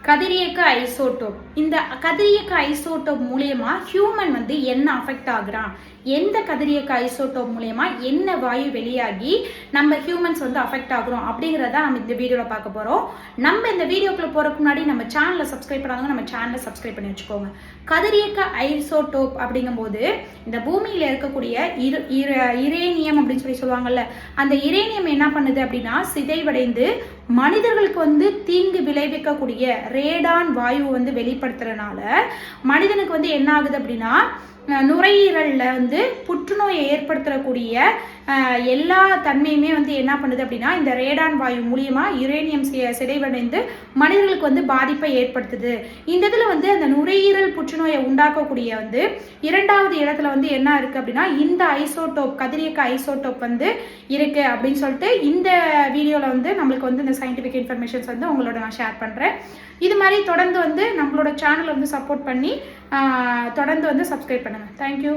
கதிரியக்க ஐசோடோப். இந்த கதிரியக்க ஐசோடோப் மூலியமா ஹியூமன் வந்து என்ன அஃபெக்ட் ஆகுறான், எந்த கதிரியக்க ஐசோடோப் மூலியமா என்ன வாயு வெளியாகி நம்ம ஹியூமன்ஸ் வந்து அஃபெக்ட் ஆகுறோம் அப்படிங்கிறத நம்ம இந்த வீடியோவில் பார்க்க போகிறோம். நம்ம இந்த வீடியோக்குள்ள போகிறதுக்கு முன்னாடி நம்ம சேனலை சப்ஸ்கிரைப் பண்ணாதவங்க நம்ம சேனலை சப்ஸ்கிரைப் பண்ணி வச்சுக்கோங்க. கதிரியக்க ஐசோடோப் அப்படிங்கும்போது இந்த பூமியில் இருக்கக்கூடிய யுரேனியம் அப்படின்னு சொல்லுவாங்கல்ல, அந்த யுரேனியம் என்ன பண்ணுது அப்படின்னா சிதைவடைந்து மனிதர்களுக்கு வந்து தீங்கு விளைவிக்கக்கூடிய ரேடான் வாயு வந்து வெளிப்படுத்துறதுனால மனிதனுக்கு வந்து என்ன ஆகுது அப்படின்னா நுரையீரல்ல வந்து புற்றுநோயை ஏற்படுத்தக்கூடிய எல்லா தன்மையுமே வந்து என்ன பண்ணுது அப்படின்னா இந்த ரேடான் வாயு மூலியமா யுரேனியம் சிதைவடைந்து மனிதர்களுக்கு வந்து பாதிப்பை ஏற்படுத்துது. இந்த இதில் வந்து அந்த நுரையீரல் புற்றுநோயை உண்டாக்கக்கூடிய வந்து 2வது இடத்துல வந்து என்ன இருக்கு அப்படின்னா இந்த ஐசோடோப் கதிரியக்க ஐசோடோப் வந்து இருக்கு அப்படின்னு சொல்லிட்டு இந்த வீடியோவில் வந்து நம்மளுக்கு வந்து இந்த சயின்டிஃபிக் இன்ஃபர்மேஷன்ஸ் வந்து உங்களோட நான் ஷேர் பண்ணுறேன். இது மாதிரி தொடர்ந்து வந்து நம்மளோட சேனல் வந்து சப்போர்ட் பண்ணி தொடர்ந்து வந்து சப்ஸ்கிரைப் பண்ணுங்கள். தேங்க்யூ.